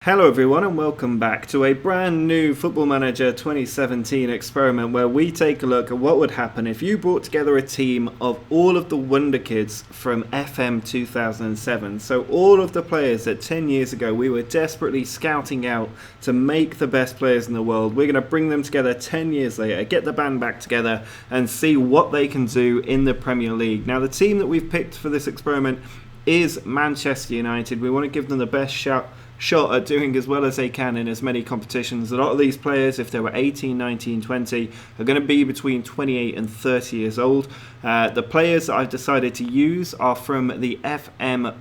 Hello everyone and welcome back to a brand new Football Manager 2017 experiment where we take a look at what would happen if you brought together a team of all of the Wonderkids from FM 2007. So all of the players that 10 years ago we were desperately scouting out to make the best players in the world. We're going to bring them together 10 years later, get the band back together and see what they can do in the Premier League. Now the team that we've picked for this experiment is Manchester United. We want to give them the best shot at doing as well as they can in as many competitions. A lot of these players, if they were 18, 19, 20, are going to be between 28 and 30 years old. The players that I've decided to use are from the FM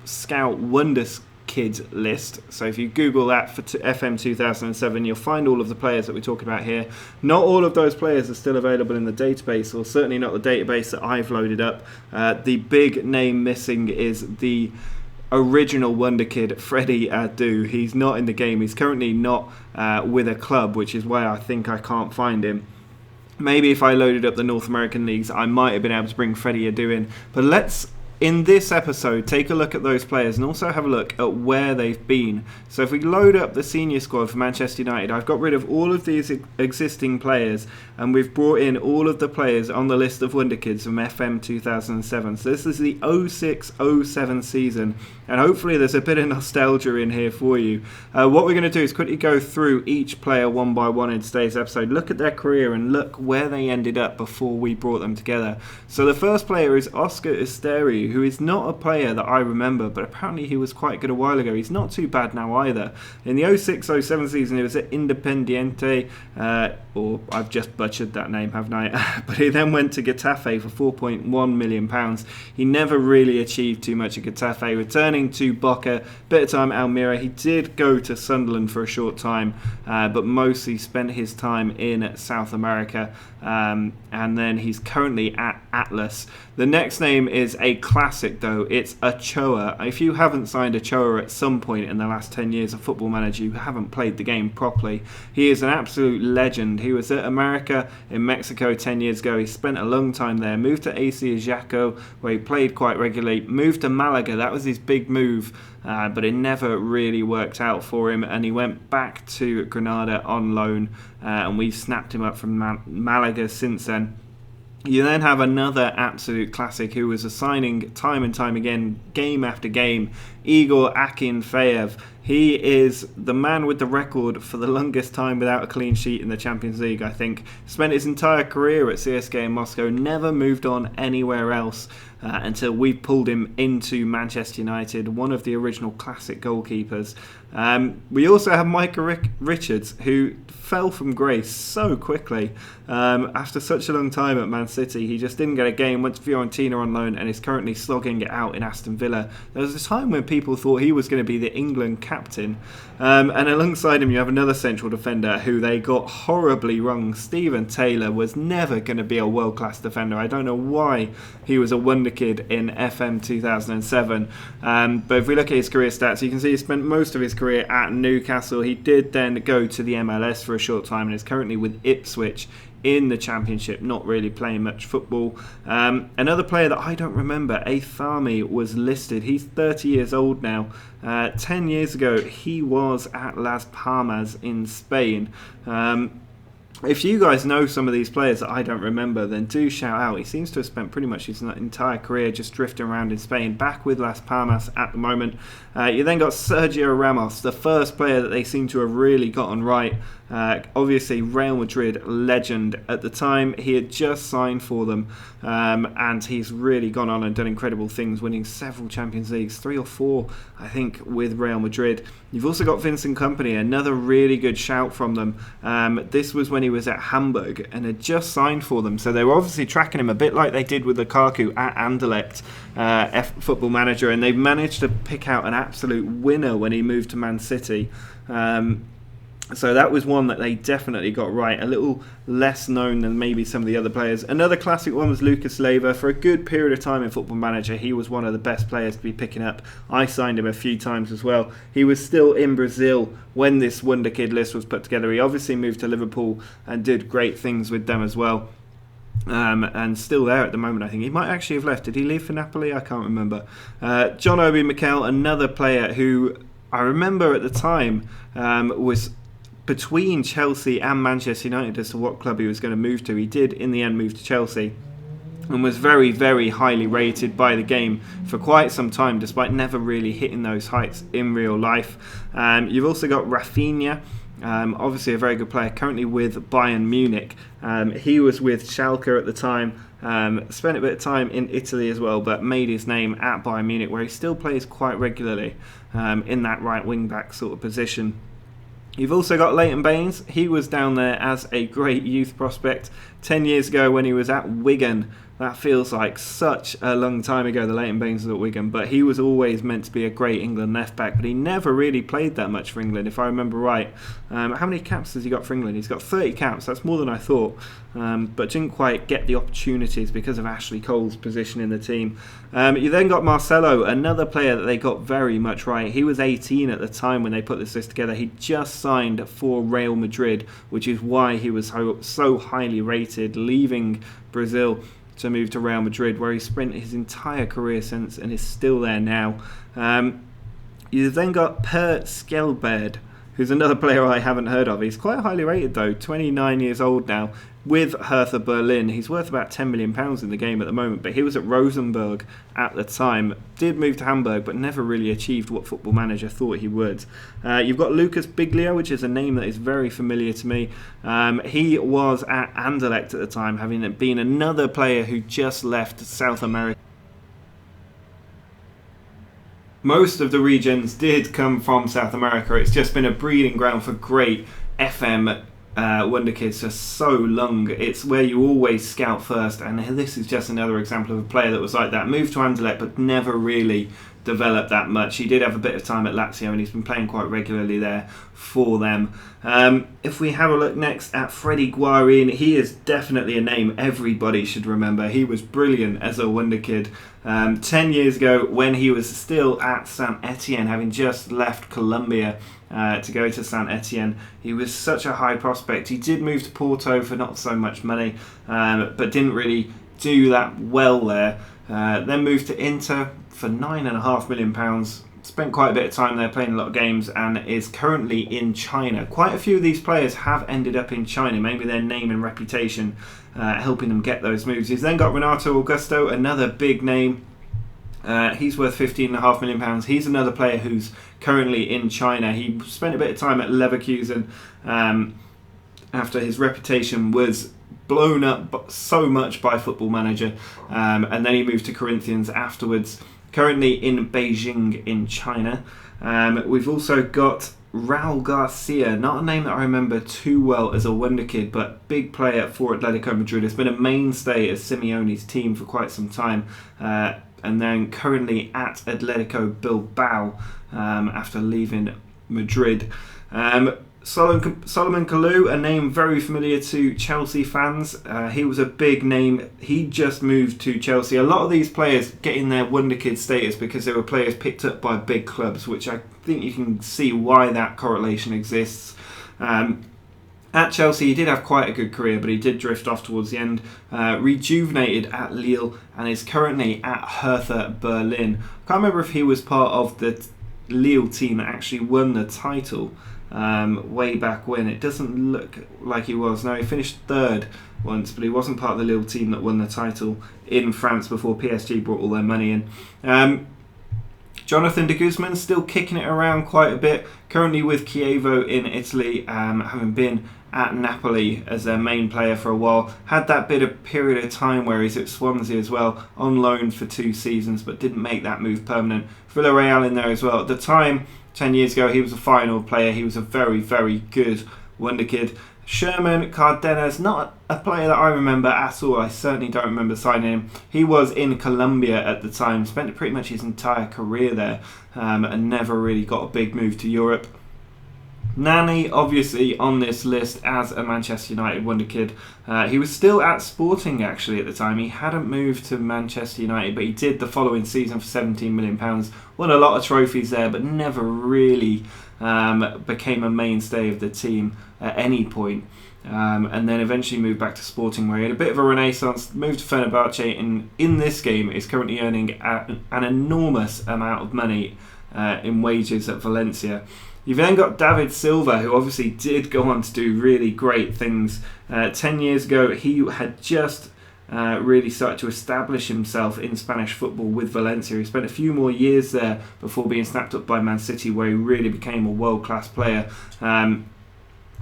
Scout Wonderkids list. So if you Google that for FM 2007, you'll find all of the players that we're talking about here. Not all of those players are still available in the database, or certainly not the database that I've loaded up. The big name missing is the original Wonderkid, Freddie Adu. He's not in the game. He's currently not with a club, which is why I think I can't find him. Maybe if I loaded up the North American leagues, I might have been able to bring Freddie Adu in. But let's, in this episode, take a look at those players and also have a look at where they've been. So if we load up the senior squad for Manchester United, I've got rid of all of these existing players and we've brought in all of the players on the list of Wonderkids from FM 2007. So this is the 06-07 season, and hopefully there's a bit of nostalgia in here for you. What we're going to do is quickly go through each player one by one in today's episode, look at their career and look where they ended up before we brought them together. So the first player is Oscar Esteri, who is not a player that I remember, but apparently he was quite good a while ago. He's not too bad now either. In the 06-07 season, he was at Independiente, or I've just butchered that name, haven't I? But he then went to Getafe for £4.1 million. He never really achieved too much at Getafe, returning to Boca, bit of time at Almeria. He did go to Sunderland for a short time, but mostly spent his time in South America, and then he's currently at Atlas. The next name is a classic though, it's Ochoa. If you haven't signed Ochoa at some point in the last 10 years of Football Manager, you haven't played the game properly. He is an absolute legend. He was at America in Mexico 10 years ago. He spent a long time there, moved to AC Ajaco where he played quite regularly, moved to Malaga, that was his big move, but it never really worked out for him, and he went back to Granada on loan, and we've snapped him up from Malaga since then. You then have another absolute classic who was assigning time and time again, game after game, Igor Akinfeev. He is the man with the record for the longest time without a clean sheet in the Champions League, I think. Spent his entire career at CSKA in Moscow, never moved on anywhere else until we pulled him into Manchester United, one of the original classic goalkeepers. We also have Micah Richards, who fell from grace so quickly. After such a long time at Man City, he just didn't get a game, went to Fiorentina on loan and is currently slogging it out in Aston Villa. There was a time when people thought he was going to be the England captain. And alongside him you have another central defender who they got horribly wrong. Stephen Taylor was never going to be a world-class defender. I don't know why he was a Wonderkid in FM 2007. But if we look at his career stats, you can see he spent most of his career at Newcastle. He did then go to the MLS for a short time and is currently with Ipswich in the Championship, not really playing much football. Another player that I don't remember, Athami, was listed. He's 30 years old now. 10 years ago, he was at Las Palmas in Spain. If you guys know some of these players that I don't remember, then do shout out. He seems to have spent pretty much his entire career just drifting around in Spain, back with Las Palmas at the moment. You then got Sergio Ramos, the first player that they seem to have really gotten right. Obviously Real Madrid legend. At the time he had just signed for them, and he's really gone on and done incredible things, winning several Champions Leagues, 3 or 4 I think with Real Madrid. You've also got Vincent Kompany, another really good shout from them. This was when he was at Hamburg and had just signed for them, so they were obviously tracking him a bit like they did with Lukaku at Anderlecht Football Manager, and they managed to pick out an absolute winner when he moved to Man City. So that was one that they definitely got right. A little less known than maybe some of the other players. Another classic one was Lucas Leiva. For a good period of time in Football Manager, he was one of the best players to be picking up. I signed him a few times as well. He was still in Brazil when this Wonderkid list was put together. He obviously moved to Liverpool and did great things with them as well. And still there at the moment, I think. He might actually have left. Did he leave for Napoli? I can't remember. John Obi Mikel, another player who I remember at the time was between Chelsea and Manchester United as to what club he was going to move to. He did in the end move to Chelsea, and was very, very highly rated by the game for quite some time, despite never really hitting those heights in real life. You've also got Rafinha, obviously a very good player, currently with Bayern Munich. He was with Schalke at the time, spent a bit of time in Italy as well, but made his name at Bayern Munich, where he still plays quite regularly in that right wing-back sort of position. You've also got Leighton Baines. He was down there as a great youth prospect 10 years ago when he was at Wigan. That feels like such a long time ago, the Leighton Baines was at Wigan, but he was always meant to be a great England left-back, but he never really played that much for England, if I remember right. How many caps has he got for England? He's got 30 caps, that's more than I thought, but didn't quite get the opportunities because of Ashley Cole's position in the team. You then got Marcelo, another player that they got very much right. He was 18 at the time when they put this list together. He just signed for Real Madrid, which is why he was so highly rated, leaving Brazil to move to Real Madrid, where he spent his entire career since and is still there now. You've then got Per Skelberd, who's another player I haven't heard of. He's quite highly rated though, 29 years old now, with Hertha Berlin. He's worth about £10 million in the game at the moment, but he was at Rosenborg at the time. Did move to Hamburg, but never really achieved what Football Manager thought he would. You've got Lucas Biglia, which is a name that is very familiar to me. He was at Anderlecht at the time, having been another player who just left South America. Most of the regions did come from South America. It's just been a breeding ground for great FM Wonderkids for so long. It's where you always scout first, and this is just another example of a player that was like that. Moved to Anderlecht, but never really developed that much. He did have a bit of time at Lazio, and he's been playing quite regularly there for them. If we have a look next at Freddie Guarin, he is definitely a name everybody should remember. He was brilliant as a Wonderkid 10 years ago when he was still at Saint Etienne, having just left Colombia to go to Saint Etienne. He was such a high prospect. He did move to Porto for not so much money, but didn't really do that well there. Then moved to Inter for £9.5 million. Spent quite a bit of time there, playing a lot of games, and is currently in China. Quite a few of these players have ended up in China, maybe their name and reputation helping them get those moves. He's then got Renato Augusto, another big name. He's worth £15.5 million. He's another player who's currently in China. He spent a bit of time at Leverkusen after his reputation was blown up so much by Football Manager, and then he moved to Corinthians afterwards. Currently in Beijing in China. We've also got Raul Garcia, not a name that I remember too well as a Wonderkid, but big player for Atletico Madrid. Has been a mainstay of Simeone's team for quite some time, and then currently at Atletico Bilbao after leaving Madrid. Solomon Kalou, a name very familiar to Chelsea fans. He was a big name. He just moved to Chelsea. A lot of these players get in their Wonderkid status because they were players picked up by big clubs, which I think you can see why that correlation exists. At Chelsea, he did have quite a good career, but he did drift off towards the end. Rejuvenated at Lille and is currently at Hertha Berlin. I can't remember if he was part of the Lille team that actually won the title way back when. It doesn't look like he was. No, he finished third once, but he wasn't part of the Lille team that won the title in France before PSG brought all their money in. Jonathan de Guzman still kicking it around quite a bit, currently with Chievo in Italy, having been at Napoli as their main player for a while. Had that bit of period of time where he's at Swansea as well, on loan for 2 seasons, but didn't make that move permanent. Villarreal in there as well. At the time, 10 years ago, he was a final player. He was a very, very good Wonderkid. Sherman Cardenas, not a player that I remember at all. I certainly don't remember signing him. He was in Colombia at the time, spent pretty much his entire career there, and never really got a big move to Europe. Nani, obviously on this list as a Manchester United Wonderkid. He was still at Sporting actually at the time. He hadn't moved to Manchester United, but he did the following season for £17 million. Won a lot of trophies there, but never really became a mainstay of the team at any point. And then eventually moved back to Sporting, where he had a bit of a renaissance, moved to Fenerbahce, and in this game is currently earning an enormous amount of money in wages at Valencia. You've then got David Silva, who obviously did go on to do really great things. 10 years ago, he had just really started to establish himself in Spanish football with Valencia. He spent a few more years there before being snapped up by Man City, where he really became a world-class player.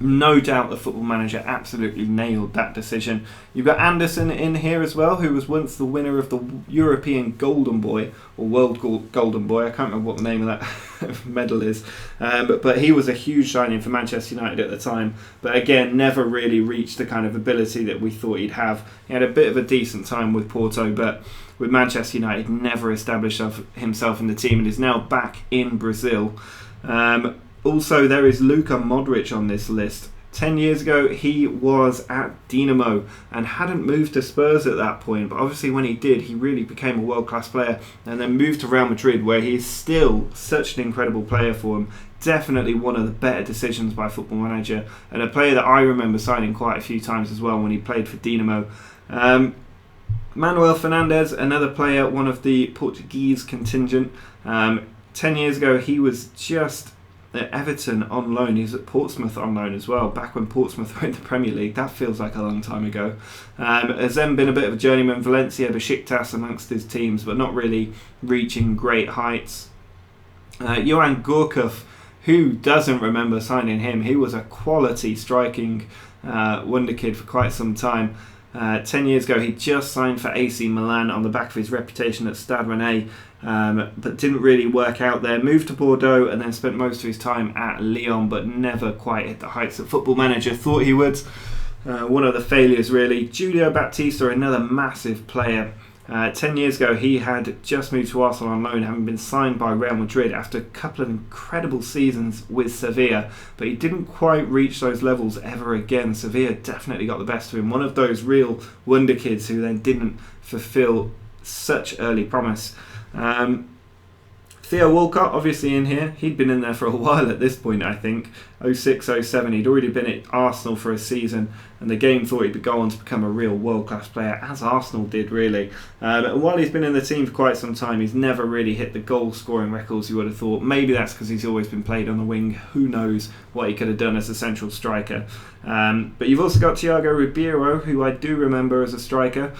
No doubt the Football Manager absolutely nailed that decision. You've got Anderson in here as well, who was once the winner of the European Golden Boy, or World Golden Boy. I can't remember what the name of that medal is. But he was a huge signing for Manchester United at the time. But again, never really reached the kind of ability that we thought he'd have. He had a bit of a decent time with Porto, but with Manchester United, never established himself in the team, and is now back in Brazil. Also, there is Luka Modric on this list. 10 years ago, he was at Dinamo and hadn't moved to Spurs at that point. But obviously when he did, he really became a world-class player and then moved to Real Madrid, where he is still such an incredible player for him. Definitely one of the better decisions by Football Manager, and a player that I remember signing quite a few times as well when he played for Dinamo. Manuel Fernandes, another player, one of the Portuguese contingent. 10 years ago, he was just at Everton on loan. He was at Portsmouth on loan as well, back when Portsmouth were in the Premier League. That feels like a long time ago. Has then been a bit of a journeyman. Valencia, Besiktas amongst his teams, but not really reaching great heights. Johan Gourcuff, who doesn't remember signing him? He was a quality striking wonderkid for quite some time. 10 years ago, he just signed for AC Milan on the back of his reputation at Stade Rennais, but didn't really work out there. Moved to Bordeaux and then spent most of his time at Lyon, but never quite hit the heights that Football Manager thought he would. One of the failures, really. Julio Baptista, another massive player. 10 years ago, he had just moved to Arsenal on loan, having been signed by Real Madrid after a couple of incredible seasons with Sevilla, but he didn't quite reach those levels ever again. Sevilla definitely got the best of him. One of those real wonder kids who then didn't fulfill such early promise. Theo Walcott, obviously in here. He'd been in there for a while at this point, I think. 06-07, he'd already been at Arsenal for a season, and the game thought he'd go on to become a real world-class player, as Arsenal did, really. And while he's been in the team for quite some time, he's never really hit the goal-scoring records you would have thought. Maybe that's because he's always been played on the wing. Who knows what he could have done as a central striker. But you've also got Thiago Ribeiro, who I do remember as a striker.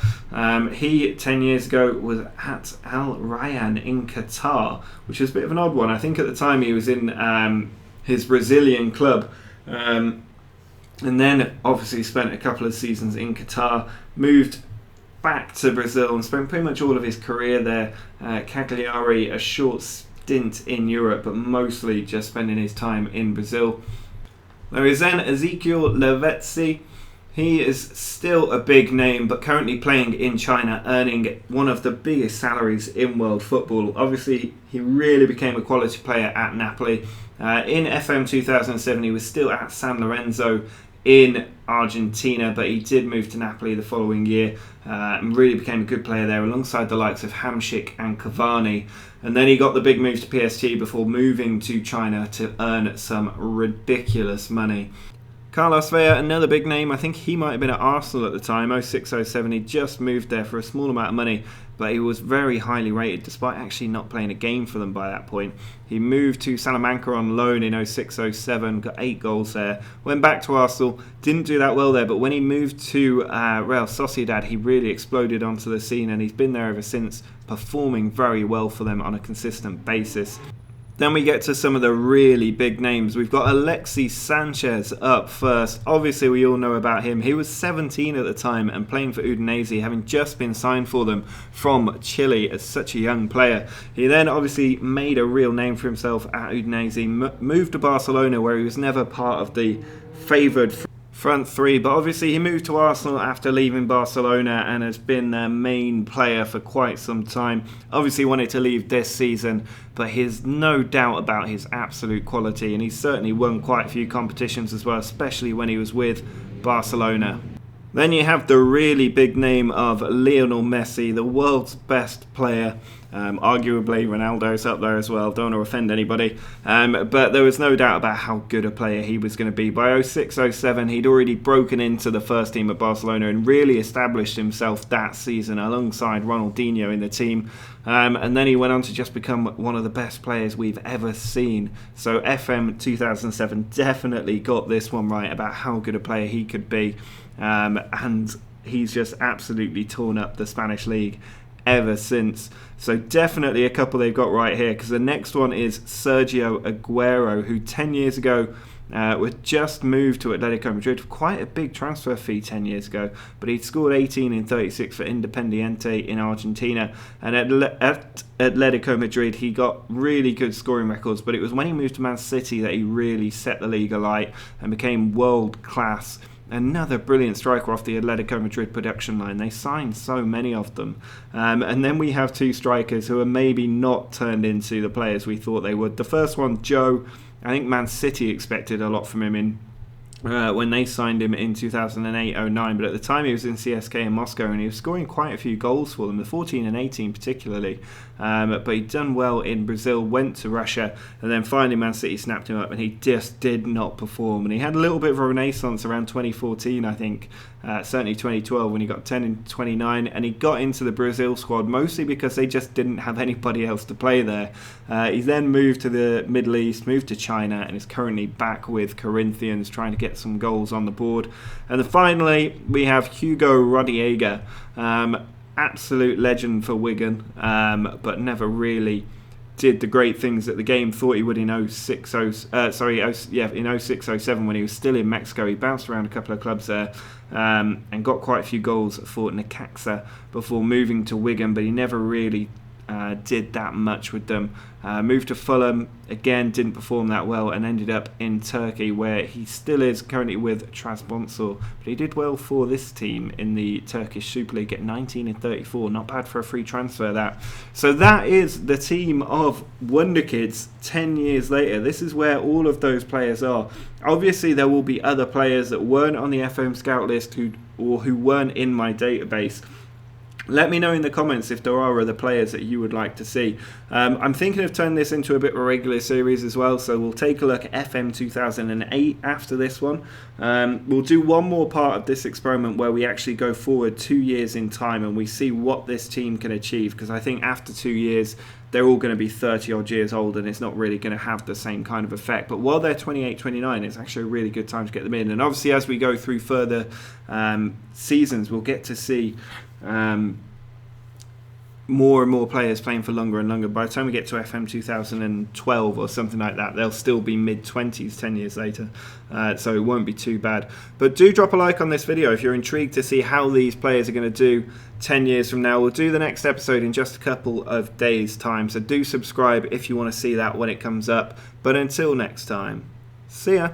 He, 10 years ago, was at Al Rayyan in Qatar, which is a bit of an odd one. I think at the time he was in his Brazilian club. And then obviously spent a couple of seasons in Qatar, moved back to Brazil and spent pretty much all of his career there. Cagliari, a short stint in Europe, but mostly just spending his time in Brazil. There is then Ezequiel Lavezzi. He is still a big name, but currently playing in China, earning one of the biggest salaries in world football. Obviously, he really became a quality player at Napoli. In FM 2007, he was still at San Lorenzo in Argentina, but he did move to Napoli the following year and really became a good player there alongside the likes of Hamšík and Cavani. And then he got the big move to PSG before moving to China to earn some ridiculous money. Carlos Vela, another big name. I think he might have been at Arsenal at the time, 06-07. He just moved there for a small amount of money, but he was very highly rated despite actually not playing a game for them by that point. He moved to Salamanca on loan in 06-07, got 8 goals there, went back to Arsenal, didn't do that well there, but when he moved to Real Sociedad, he really exploded onto the scene, and he's been there ever since, performing very well for them on a consistent basis. Then we get to some of the really big names. We've got Alexis Sanchez up first. Obviously, we all know about him. He was 17 at the time and playing for Udinese, having just been signed for them from Chile as such a young player. He then obviously made a real name for himself at Udinese, moved to Barcelona, where he was never part of the favoured front three, but obviously he moved to Arsenal after leaving Barcelona and has been their main player for quite some time. Obviously wanted to leave this season, but he's no doubt about his absolute quality, and he's certainly won quite a few competitions as well, especially when he was with Barcelona. Then you have the really big name of Lionel Messi, the world's best player. Arguably, Ronaldo's up there as well. Don't want to offend anybody. But there was no doubt about how good a player he was going to be. By 06-07, he'd already broken into the first team at Barcelona and really established himself that season alongside Ronaldinho in the team. And then he went on to just become one of the best players we've ever seen. So FM 2007 definitely got this one right about how good a player he could be. And he's just absolutely torn up the Spanish league ever since. So definitely a couple they've got right here, because the next one is Sergio Aguero, who 10 years ago was just moved to Atletico Madrid for quite a big transfer fee 10 years ago, but he'd scored 18 in 36 for Independiente in Argentina, and at Atletico Madrid he got really good scoring records, but it was when he moved to Man City that he really set the league alight and became world class. Another brilliant striker off the Atletico Madrid production line. They signed so many of them. And then we have two strikers who are maybe not turned into the players we thought they would. The first one, Joe, I think Man City expected a lot from him when they signed him in 2008-09, but at the time he was in CSK in Moscow and he was scoring quite a few goals for them, the 14 and 18 particularly. But he'd done well in Brazil, went to Russia, and then finally Man City snapped him up and he just did not perform. And he had a little bit of a renaissance around 2014, I think, certainly 2012 when he got 10 and 29, and he got into the Brazil squad mostly because they just didn't have anybody else to play there. He then moved to the Middle East, moved to China, and is currently back with Corinthians trying to get some goals on the board. And then finally we have Hugo Rodallega, absolute legend for Wigan, but never really did the great things that the game thought he would in 06-07 when he was still in Mexico. He bounced around a couple of clubs there and got quite a few goals for Necaxa before moving to Wigan, but he never really did that much with them. Moved to Fulham, again didn't perform that well, and ended up in Turkey where he still is currently with Trabzonspor, but he did well for this team in the Turkish Super League at 19 and 34, not bad for a free transfer that. So that is the team of Wonderkids 10 years later. This is where all of those players are. Obviously there will be other players that weren't on the FM Scout list who weren't in my database. Let me know in the comments if there are other players that you would like to see. I'm thinking of turning this into a bit of a regular series as well, so we'll take a look at FM 2008 after this one. We'll do one more part of this experiment where we actually go forward 2 years in time and we see what this team can achieve, because I think after 2 years they're all going to be 30 odd years old and it's not really going to have the same kind of effect. But while they're 28, 29, it's actually a really good time to get them in. And obviously as we go through further seasons, we'll get to see more and more players playing for longer and longer. By the time we get to FM 2012 or something like that, they'll still be mid-20s 10 years later, so it won't be too bad. But do drop a like on this video if you're intrigued to see how these players are going to do 10 years from now. We'll do the next episode in just a couple of days' time, so do subscribe if you want to see that when it comes up. But until next time, see ya!